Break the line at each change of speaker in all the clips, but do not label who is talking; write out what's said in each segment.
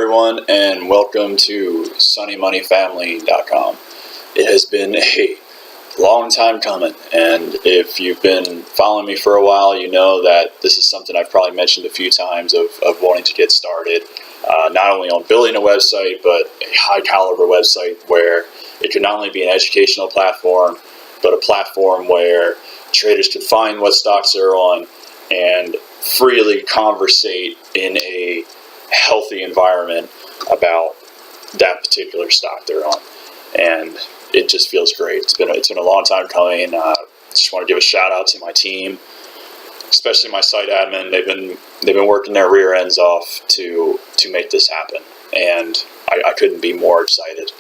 everyone, and welcome to SunnyMoneyFamily.com. It has been a long time coming, and if you've been following me for a while, you know that this is something I've probably mentioned a few times of wanting to get started, not only on building a website, but a high-caliber website where it could not only be an educational platform, but a platform where traders could find what stocks they're on and freely conversate in a healthy environment about that particular stock they're on. And it just feels great. It's been a long time coming. Just want to give a shout out to my team, especially my site admin. They've been working their rear ends off to make this happen, and I couldn't be more excited.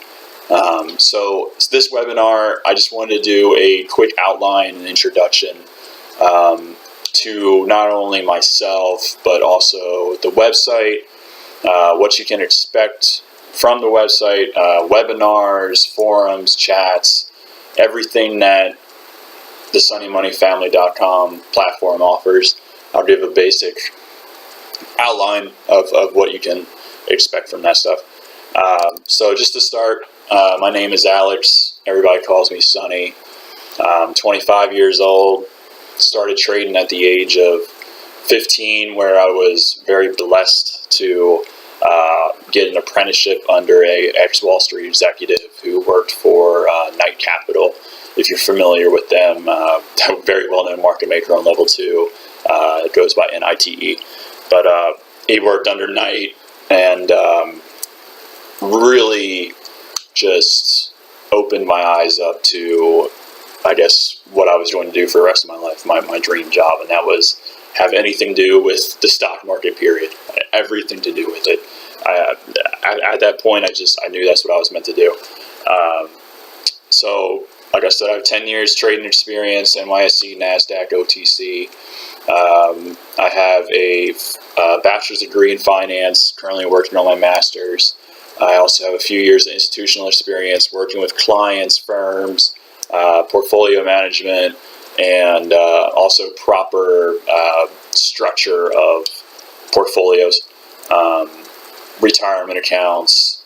So this webinar, I just wanted to do a quick outline and introduction to not only myself, but also the website, what you can expect from the website, webinars, forums, chats, everything that the SunnyMoneyFamily.com platform offers. I'll give a basic outline of what you can expect from that stuff. So just to start, my name is Alex. Everybody calls me Sunny. I'm 25 years old. Started trading at the age of 15, where I was very blessed to get an apprenticeship under a ex-Wall Street executive who worked for Knight Capital. If you're familiar with them, a very well-known market maker on level 2. It goes by NITE. But he worked under Knight and really just opened my eyes up to, I guess, what I was going to do for the rest of my life, my dream job, and that was have anything to do with the stock market, period. Everything to do with it. At that point, I knew that's what I was meant to do. So, like I said, I have 10 years trading experience, NYSE, NASDAQ, OTC. I have a bachelor's degree in finance, currently working on my master's. I also have a few years of institutional experience working with clients, firms, portfolio management, and also proper structure of portfolios, retirement accounts,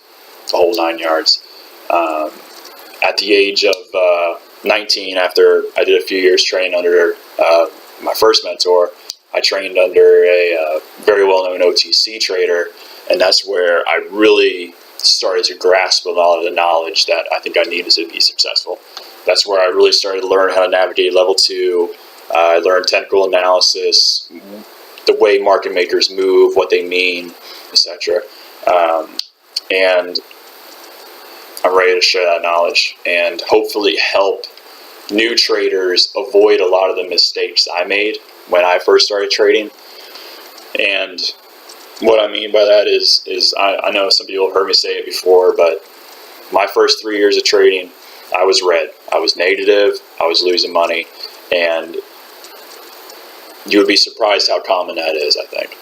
the whole 9 yards. At the age of 19, after I did a few years training under my first mentor, I trained under a very well-known OTC trader, and that's where I really started to grasp a lot of the knowledge that I think I needed to be successful. That's where I really started to learn how to navigate level 2. I learned technical analysis, the way market makers move, what they mean, etc. And I'm ready to share that knowledge and hopefully help new traders avoid a lot of the mistakes I made when I first started trading. And what I mean by that is I know some people have heard me say it before, but my first 3 years of trading, I was red. I was negative. I was losing money. And you would be surprised how common that is, I think.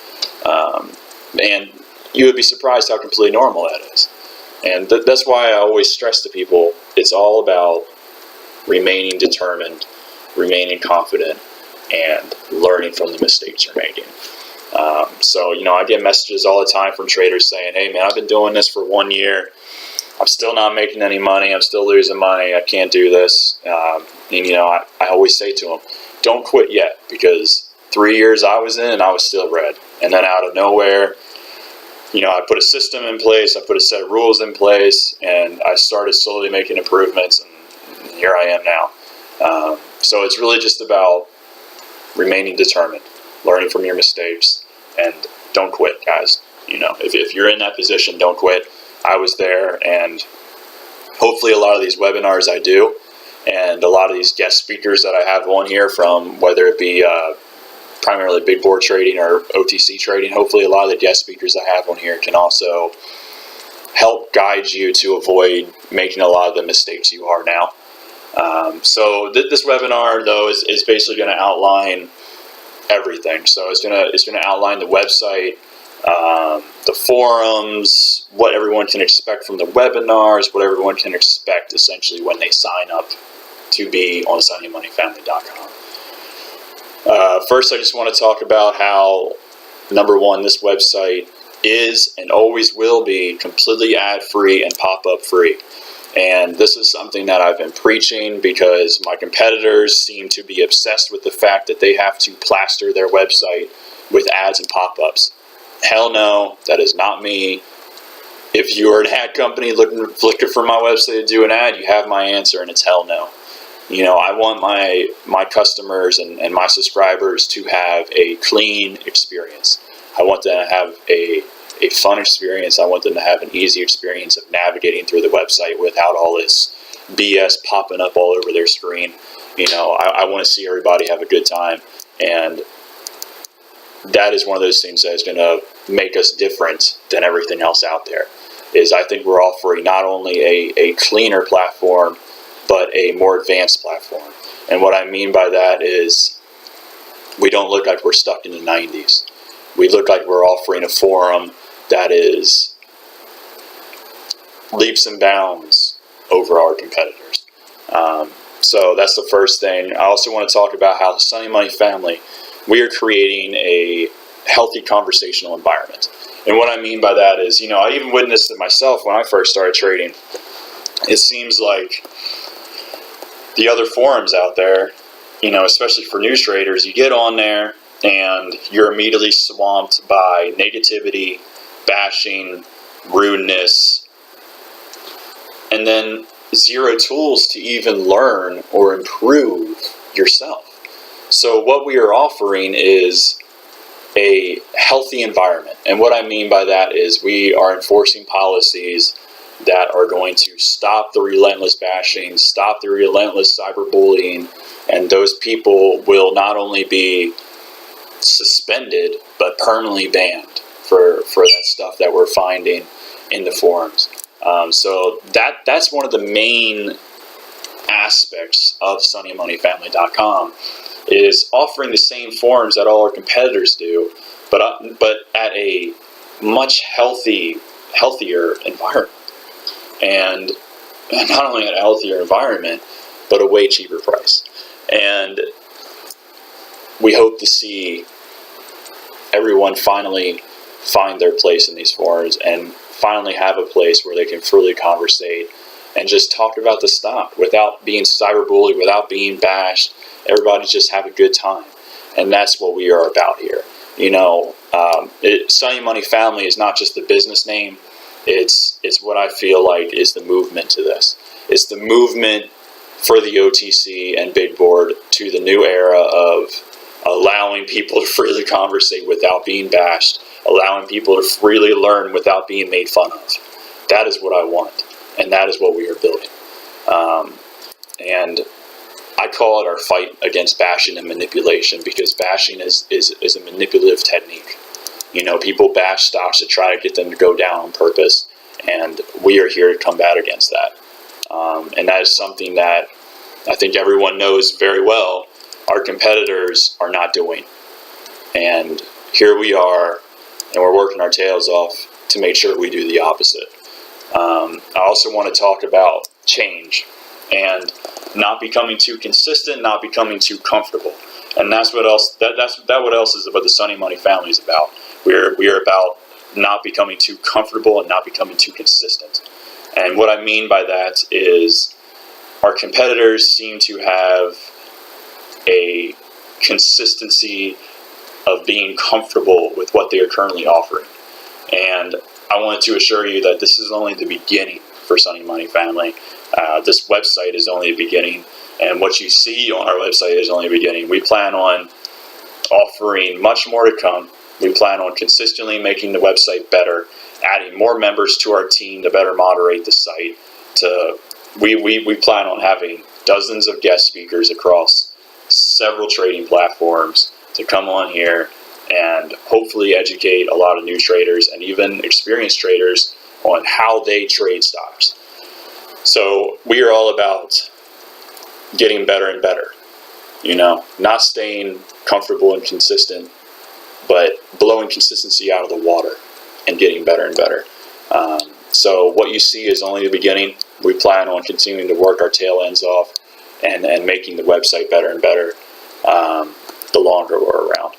And you would be surprised how completely normal that is. And that's why I always stress to people, it's all about remaining determined, remaining confident, and learning from the mistakes you're making. So, I get messages all the time from traders saying, hey, man, I've been doing this for 1 year. I'm still not making any money. I'm still losing money. I can't do this. I always say to them, don't quit yet, because 3 years I was in and I was still red. And then out of nowhere, I put a system in place. I put a set of rules in place, and I started slowly making improvements, and here I am now. So it's really just about remaining determined, learning from your mistakes, and don't quit, guys. If you're in that position, don't quit. I was there, and hopefully a lot of these webinars I do, and a lot of these guest speakers that I have on here, from whether it be primarily big board trading or OTC trading, hopefully a lot of the guest speakers I have on here can also help guide you to avoid making a lot of the mistakes you are now. So this webinar, though, is basically going to outline everything. So it's going to outline the website, the forums, what everyone can expect from the webinars, what everyone can expect essentially when they sign up to be on SunnyMoneyFamily.com. First, I just want to talk about how, number one, this website is and always will be completely ad-free and pop-up free. And this is something that I've been preaching because my competitors seem to be obsessed with the fact that they have to plaster their website with ads and pop-ups. Hell no, that is not me. If you're an ad company looking for my website to do an ad, you have my answer, and it's hell no. You know, I want my customers and my subscribers to have a clean experience. I want them to have a fun experience. I want them to have an easy experience of navigating through the website without all this BS popping up all over their screen. You know, I want to see everybody have a good time, and that is one of those things that is going to make us different than everything else out there. Is I think we're offering not only a cleaner platform, but a more advanced platform. And what I mean by that is we don't look like we're stuck in the 90s. We look like we're offering a forum that is leaps and bounds over our competitors. So that's the first thing. I also want to talk about how the Sunny Money family, we are creating a healthy conversational environment. And what I mean by that is, you know, I even witnessed it myself when I first started trading. It seems like the other forums out there, you know, especially for new traders, you get on there and you're immediately swamped by negativity, bashing, rudeness, and then zero tools to even learn or improve yourself. So what we are offering is a healthy environment. And what I mean by that is we are enforcing policies that are going to stop the relentless bashing, stop the relentless cyberbullying, and those people will not only be suspended, but permanently banned for that stuff that we're finding in the forums. So that's one of the main aspects of SunnyMoneyFamily.com is offering the same forums that all our competitors do, but at a much healthier environment. And not only at a healthier environment, but a way cheaper price. And we hope to see everyone finally find their place in these forums and finally have a place where they can freely conversate and just talk about the stock without being cyberbullied, without being bashed. Everybody just have a good time. And that's what we are about here. You know, Sunny Money Family is not just the business name. It's what I feel like is the movement to this. It's the movement for the OTC and Big Board to the new era of allowing people to freely conversate without being bashed, allowing people to freely learn without being made fun of. That is what I want, and that is what we are building. And I call it our fight against bashing and manipulation, because bashing is a manipulative technique. You know, people bash stocks to try to get them to go down on purpose, and we are here to combat against that. And that is something that I think everyone knows very well our competitors are not doing. And here we are, and we're working our tails off to make sure we do the opposite. I also want to talk about change and not becoming too consistent, not becoming too comfortable. And that's what else what else is what the Sunny Money family is about. We are about not becoming too comfortable and not becoming too consistent. And what I mean by that is our competitors seem to have a consistency of being comfortable with what they are currently offering. And I wanted to assure you that this is only the beginning for Sunny Money Family. This website is only the beginning, and what you see on our website is only the beginning. We plan on offering much more to come. We plan on consistently making the website better, adding more members to our team to better moderate the site. We plan on having dozens of guest speakers across several trading platforms to come on here and hopefully educate a lot of new traders and even experienced traders on how they trade stocks. So we are all about getting better and better, you know, not staying comfortable and consistent, but blowing consistency out of the water and getting better and better. So what you see is only the beginning. We plan on continuing to work our tail ends off and making the website better and better the longer we're around.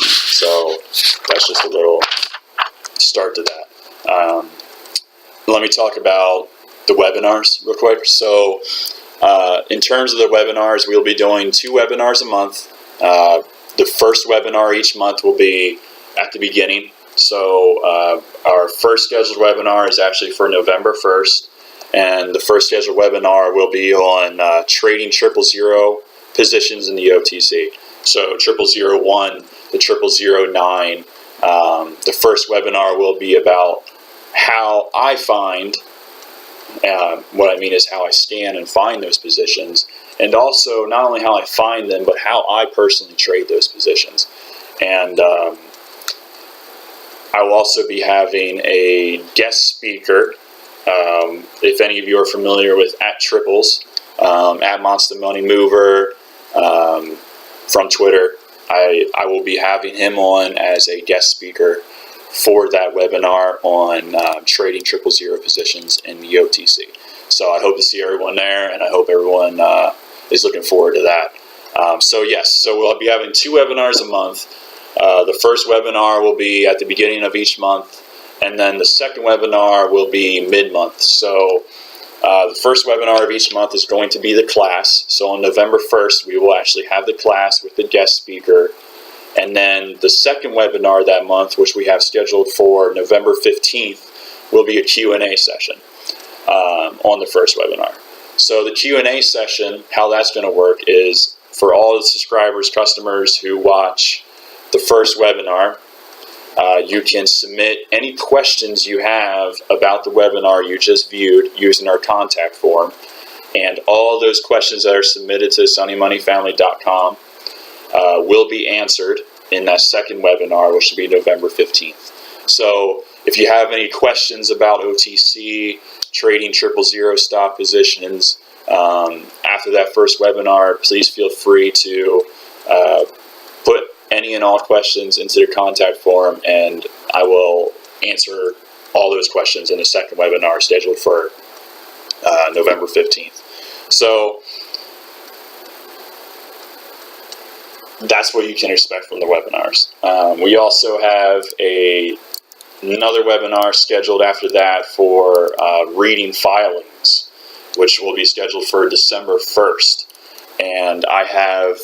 So that's just a little start to that. Let me talk about the webinars real quick. So in terms of the webinars, we'll be doing 2 webinars a month. The first webinar each month will be at the beginning. So our first scheduled webinar is actually for November 1st. And the first scheduled webinar will be on trading 000 positions in the OTC. So 0001 to 0009. The first webinar will be about how I find, what I mean is how I scan and find those positions, and also not only how I find them, but how I personally trade those positions. And I will also be having a guest speaker. If any of you are familiar with @Triples, @Monster Money Mover from Twitter, I will be having him on as a guest speaker for that webinar on trading 000 positions in the OTC. So I hope to see everyone there, and I hope everyone is looking forward to that. So we'll be having 2 webinars a month. The first webinar will be at the beginning of each month, and then the second webinar will be mid-month. So the first webinar of each month is going to be the class. So on November 1st, we will actually have the class with the guest speaker. And then the second webinar that month, which we have scheduled for November 15th, will be a Q&A session on the first webinar. So the Q&A session, how that's going to work is for all the subscribers, customers who watch the first webinar, you can submit any questions you have about the webinar you just viewed using our contact form. And all those questions that are submitted to sunnymoneyfamily.com will be answered in that second webinar, which will be November 15th. So if you have any questions about OTC, trading 000 stock positions, after that first webinar, please feel free to put any and all questions into the contact form, and I will answer all those questions in the second webinar scheduled for November 15th. So that's what you can expect from the webinars. We also have another webinar scheduled after that for reading filings, which will be scheduled for December 1st. And I have,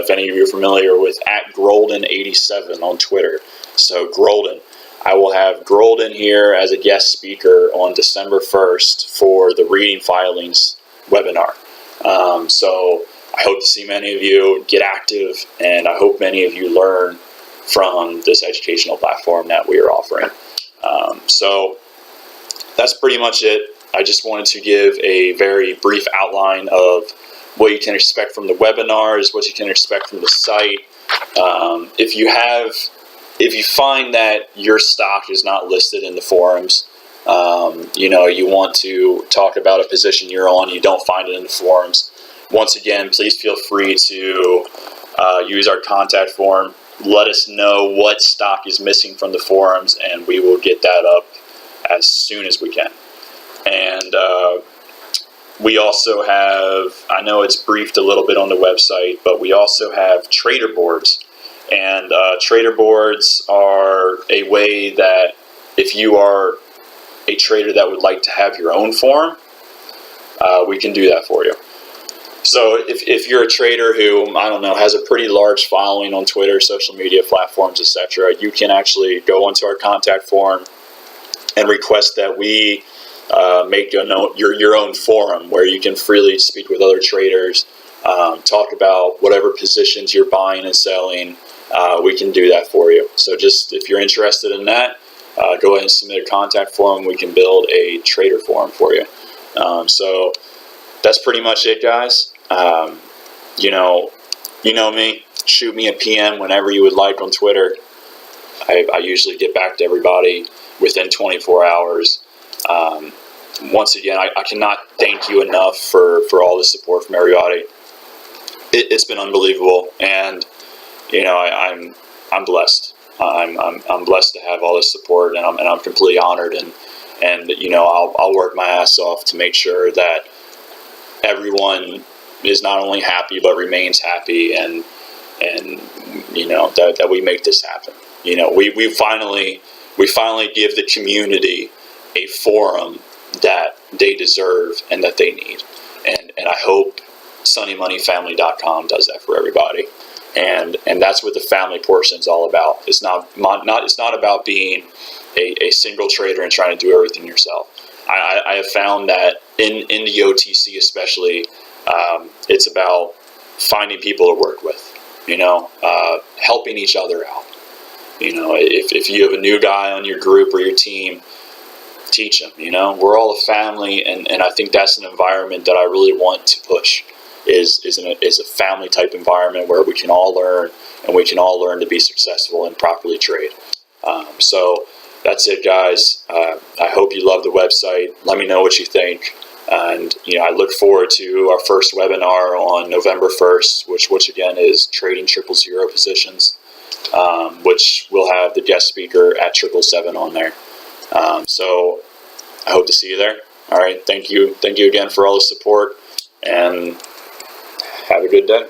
if any of you are familiar with @Grolden87 on Twitter, so Grolden, I will have Grolden here as a guest speaker on December 1st for the reading filings webinar. So I hope to see many of you get active, and I hope many of you learn from this educational platform that we are offering. So that's pretty much it. I just wanted to give a very brief outline of what you can expect from the webinars, what you can expect from the site. If you find that your stock is not listed in the forums, you want to talk about a position you're on, you don't find it in the forums, once again, please feel free to use our contact form. Let us know what stock is missing from the forums, and we will get that up as soon as we can. And we also have, I know it's briefed a little bit on the website, but we also have trader boards. And trader boards are a way that if you are a trader that would like to have your own forum, we can do that for you. So if you're a trader who, I don't know, has a pretty large following on Twitter, social media platforms, etc., you can actually go onto our contact form and request that we make your own forum where you can freely speak with other traders, talk about whatever positions you're buying and selling. We can do that for you. So just if you're interested in that, go ahead and submit a contact form. We can build a trader forum for you. So that's pretty much it, guys. You know me. Shoot me a PM whenever you would like on Twitter. I usually get back to everybody within 24 hours. Once again, I cannot thank you enough for all the support from everybody. It's been unbelievable, and I'm blessed. I'm blessed to have all this support, and I'm completely honored, and I'll work my ass off to make sure that everyone is not only happy but remains happy, and that we make this happen. We finally we finally give the community a forum that they deserve and that they need. And I hope SunnyMoneyFamily.com does that for everybody. And that's what the family portion is all about. It's not about being a single trader and trying to do everything yourself. I have found that in the OTC especially, it's about finding people to work with, helping each other out. If you have a new guy on your group or your team, teach them. We're all a family, and I think that's an environment that I really want to push. Is a family type environment where we can all learn, and we can all learn to be successful and properly trade. So that's it, guys. I hope you love the website. Let me know what you think. And I look forward to our first webinar on November 1st, which again is trading 000 positions, which will have the guest speaker at 777 on there. So I hope to see you there. All right. Thank you again for all the support, and have a good day.